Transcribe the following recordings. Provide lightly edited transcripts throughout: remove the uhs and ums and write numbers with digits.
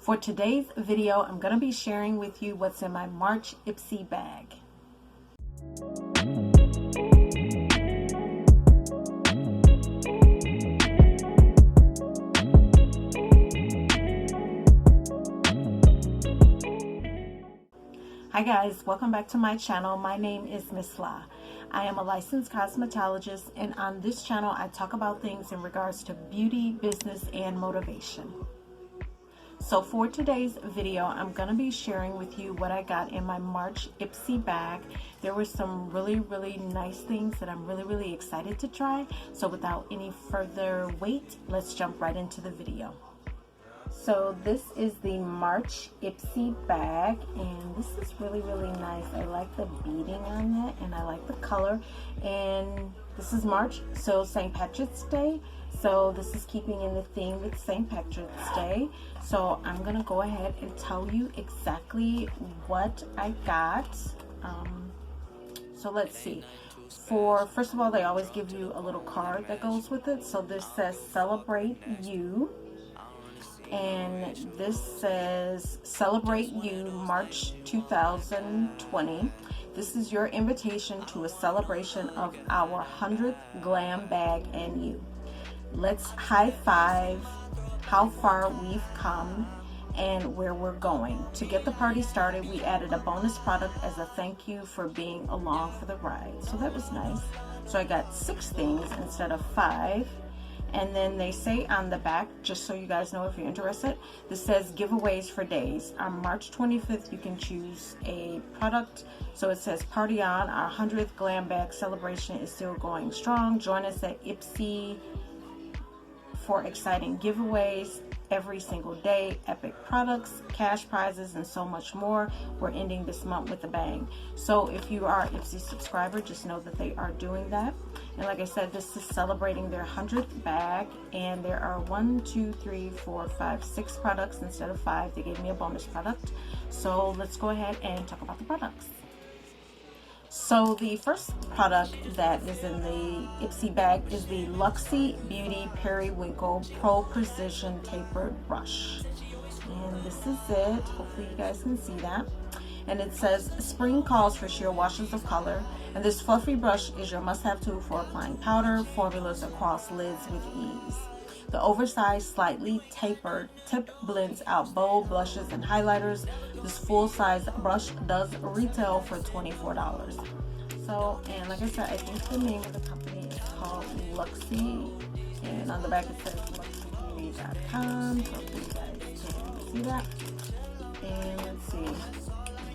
For today's video, I'm going to be sharing with you what's in my March Ipsy bag. Hi guys, welcome back to my channel. My name is Miss La. I am a licensed cosmetologist, and on this channel I talk about things in regards to beauty, business, and motivation. So for today's video, I'm going to be sharing with you what I got in my March Ipsy bag. There were some really nice things that I'm really excited to try. So without any further wait, let's jump right into the video. So this is the March Ipsy bag, and this is really nice. I like the beading on it, and I like the color. And this is March, so St. Patrick's Day. So this is keeping in the theme with St. Patrick's Day. So I'm gonna go ahead and tell you exactly what I got. So let's see. First of all, they always give you a little card that goes with it. So this says Celebrate You. And this says Celebrate You March 2020. This is your invitation to a celebration of our 100th glam bag and you. Let's high five how far we've come and where we're going. To get the party started, we added a bonus product as a thank you for being along for the ride. So that was nice. So I got 6 things instead of 5. And then they say on the back, just so you guys know if you're interested, this says giveaways for days. On March 25th, you can choose a product. So it says party on, our 100th glam bag celebration is still going strong. Join us at Ipsy for exciting giveaways every single day, epic products, cash prizes, and so much more. We're ending this month with a bang. So if you are an Ipsy subscriber, just know that they are doing that. And like I said, this is celebrating their 100th bag, and there are 6 products instead of 5. They gave me a bonus product. So let's go ahead and talk about the products. So the first product that is in the Ipsy bag is the Luxie Beauty Periwinkle Pro Precision Tapered Brush. And this is it. Hopefully you guys can see that. And it says spring calls for sheer washes of color. And this fluffy brush is your must-have tool for applying powder formulas across lids with ease. The oversized, slightly tapered tip blends out bold blushes and highlighters. This full-size brush does retail for $24. So, and like I said, I think the name of the company is called Luxie. And on the back it says luxiebeauty.com. So you guys can see that. And let's see.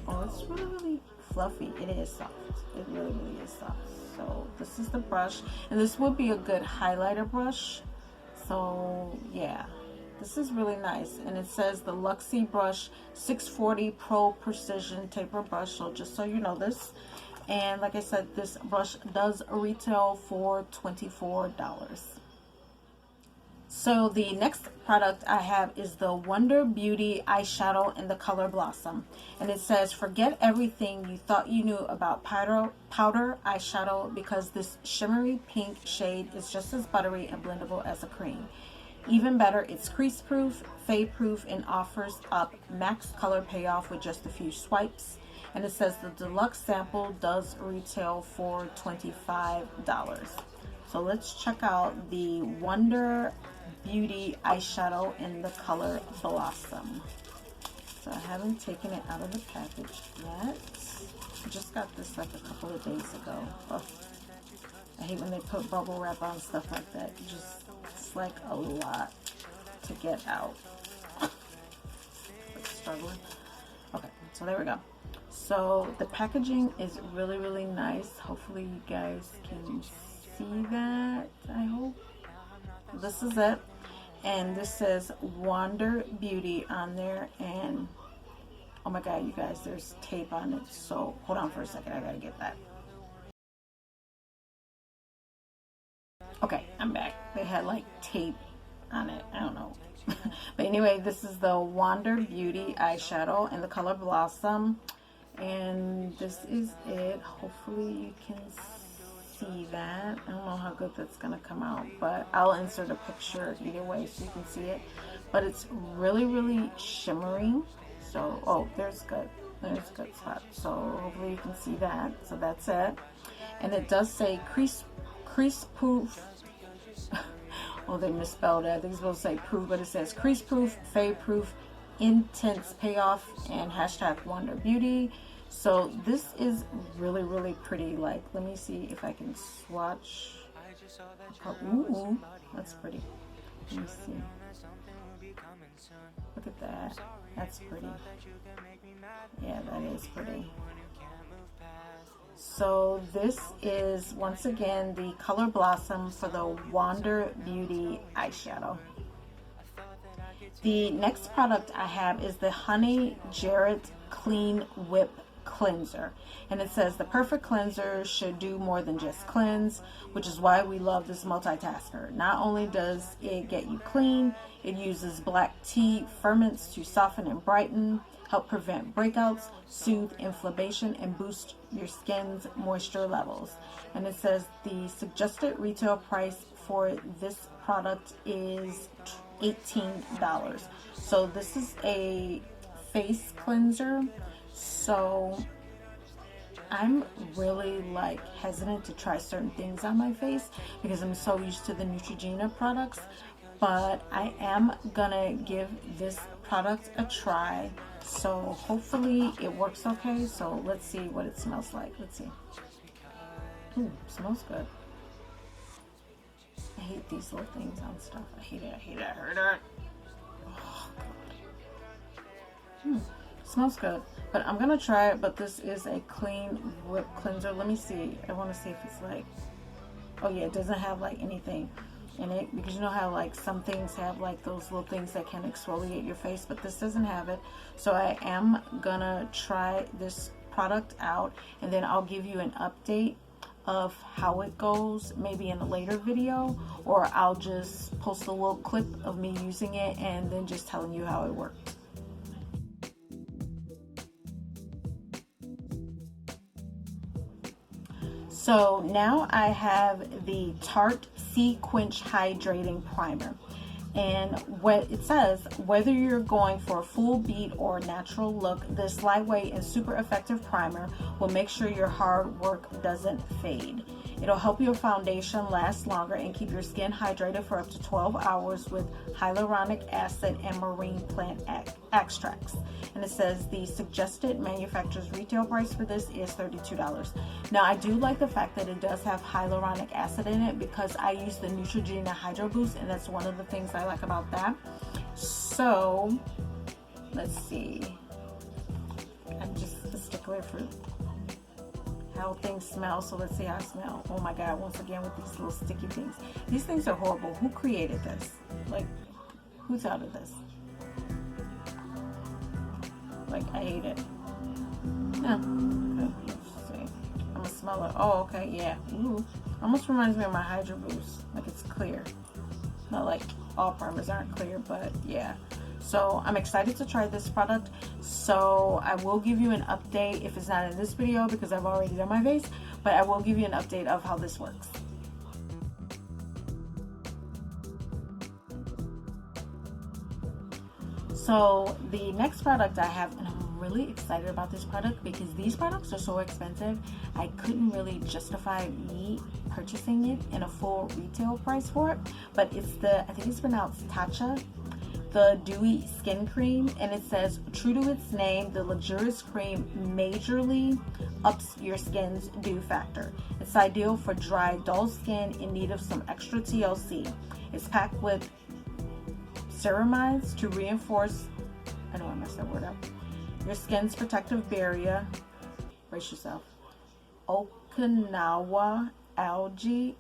Oh, it's really fluffy. It is soft. It really is soft. So this is the brush. And this would be a good highlighter brush. So yeah, this is really nice. And it says the Luxie Brush 640 Pro Precision Taper Brush. So just so you know this. And like I said, this brush does retail for $24. So the next product I have is the Wonder Beauty eyeshadow in the color Blossom. And it says forget everything you thought you knew about powder eyeshadow, because this shimmery pink shade is just as buttery and blendable as a cream. Even better, it's crease proof, fade proof, and offers up max color payoff with just a few swipes. And it says the deluxe sample does retail for $25. So let's check out the Wonder Beauty eyeshadow in the color Blossom. So I haven't taken it out of the package yet. I just got this like a couple of days ago. Oh, I hate when they put bubble wrap on stuff like that. It's like a lot to get out. Struggling. Okay, so there we go. So the packaging is really nice. Hopefully you guys can see that, I hope. This is it. And this says Wonder Beauty on there. And oh my god, you guys, there's tape on it. So hold on for a second, I gotta get that. Okay, I'm back. They had like tape on it. I don't know. But anyway, this is the Wonder Beauty eyeshadow in the color Blossom. And this is it. Hopefully you can see that. I don't know how good that's gonna come out, but I'll insert a picture either way so you can see it. but it's really shimmering. So, oh, there's good spot. So hopefully you can see that. So that's it. And it does say crease proof. Well, they misspelled it. I think it's supposed to say proof, but it says crease proof, fade proof, intense payoff, and hashtag Wonder Beauty. So this is really pretty. Like, let me see if I can swatch. Ooh, that's pretty. Let me see. Look at that. That's pretty. Yeah, that is pretty. So this is, once again, the Color Blossom for the Wonder Beauty eyeshadow. The next product I have is the Honey Jarrett Clean Whip Cleanser. And it says the perfect cleanser should do more than just cleanse, which is why we love this multitasker. Not only does it get you clean, it uses black tea ferments to soften and brighten, help prevent breakouts, soothe inflammation, and boost your skin's moisture levels. And it says the suggested retail price for this product is $18. So this is a face cleanser. So I'm really like hesitant to try certain things on my face because I'm so used to the Neutrogena products, but I am gonna give this product a try. So hopefully it works okay. So let's see what it smells like. Let's see. Ooh, smells good. I hate these little things on stuff. I hate it. Oh, God. Smells good. But I'm gonna try it, but this is a clean whip cleanser. Let me see. I want to see if it's like, oh yeah, it doesn't have like anything in it, because you know how like some things have like those little things that can exfoliate your face, but this doesn't have it. So I am gonna try this product out, and then I'll give you an update of how it goes, maybe in a later video, or I'll just post a little clip of me using it and then just telling you how it worked. So now I have the Tarte Sea Quench Hydrating Primer. And what it says, whether you're going for a full beat or natural look, this lightweight and super effective primer will make sure your hard work doesn't fade. It'll help your foundation last longer and keep your skin hydrated for up to 12 hours with hyaluronic acid and marine plant extracts. And it says the suggested manufacturer's retail price for this is $32. Now I do like the fact that it does have hyaluronic acid in it, because I use the Neutrogena Hydro Boost, and that's one of the things I like about that. So let's see. I'm just a stickler for how things smell, so let's see how I smell. Oh my God, once again with these little sticky things. These things are horrible. Who created this? Like, who thought of this? Like, I hate it. Yeah. Okay, let's see. I'm gonna smell it. Oh, okay, yeah. Ooh. Almost reminds me of my Hydro Boost. Like, it's clear. Not like all primers aren't clear, but yeah. So I'm excited to try this product. So I will give you an update if it's not in this video, because I've already done my face, but I will give you an update of how this works. So the next product I have, and I'm really excited about this product because these products are so expensive, I couldn't really justify me purchasing it in a full retail price for it, but it's the, I think it's pronounced Tatcha, the Dewy Skin Cream, and it says, true to its name, the luxurious cream majorly ups your skin's dew factor. It's ideal for dry, dull skin in need of some extra TLC. It's packed with ceramides to reinforce, I know I messed that word up, your skin's protective barrier, brace yourself, Okinawa algae,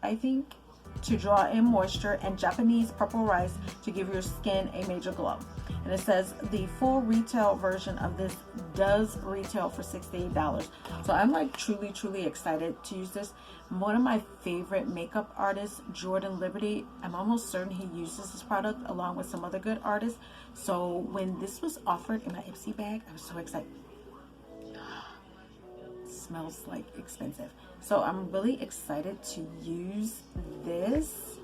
I think, to draw in moisture, and Japanese purple rice to give your skin a major glow. And it says the full retail version of this does retail for $68. So I'm like truly excited to use this. One of my favorite makeup artists, Jordan Liberty, I'm almost certain he uses this product along with some other good artists. So when this was offered in my Ipsy bag, I was so excited. Smells like expensive. So I'm really excited to use this.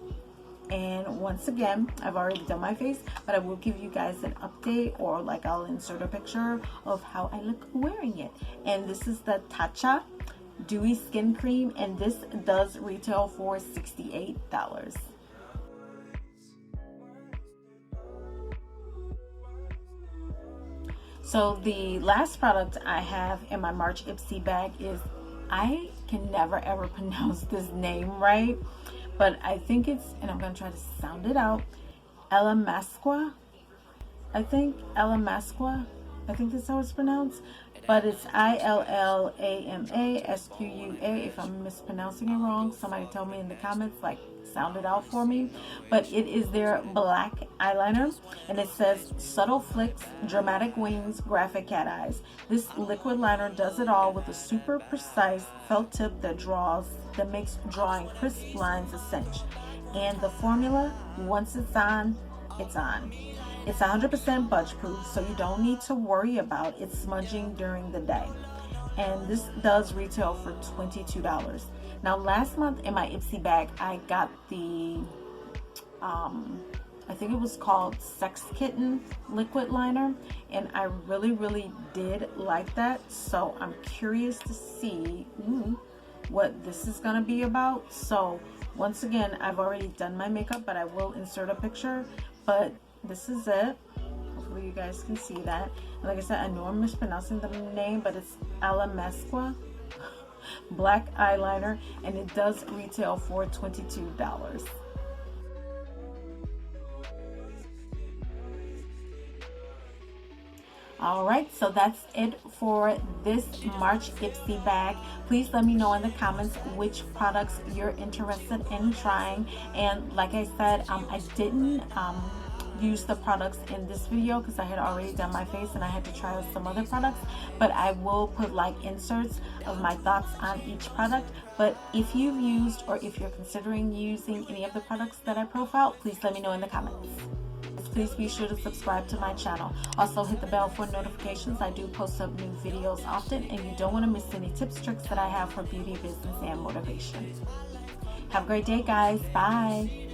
And once again, I've already done my face, but I will give you guys an update, or like I'll insert a picture of how I look wearing it. And this is the Tatcha Dewy Skin Cream, and this does retail for $68. So the last product I have in my March Ipsy bag is, I can never ever pronounce this name right, but I think it's, and I'm going to try to sound it out, Ilamasqua. I think Ilamasqua. I think that's how it's pronounced, but it's Ilamasqua. If I'm mispronouncing it wrong, somebody tell me in the comments, like sound it out for me. But it is their black eyeliner, and it says subtle flicks, dramatic wings, graphic cat eyes. This liquid liner does it all with a super precise felt tip that makes drawing crisp lines a cinch. And the formula, once it's on, it's on. It's 100% budge proof, so you don't need to worry about it smudging during the day. And this does retail for $22. Now, last month in my Ipsy bag, I got the, I think it was called Sex Kitten liquid liner, and I really did like that. So I'm curious to see what this is gonna be about. So once again, I've already done my makeup, but I will insert a picture. But this is it. Hopefully you guys can see that. And like I said, I know I'm mispronouncing the name, but it's Ilamasqua black eyeliner, and it does retail for $22. Alright, so that's it for this March Ipsy bag. Please let me know in the comments which products you're interested in trying. And like I said, I didn't use the products in this video because I had already done my face and I had to try out some other products, but I will put like inserts of my thoughts on each product. But if you've used, or if you're considering using any of the products that I profiled, please let me know in the comments. Please be sure to subscribe to my channel. Also hit the bell for notifications. I do post up new videos often, and you don't want to miss any tips, tricks that I have for beauty, business, and motivation. Have a great day, guys. Bye.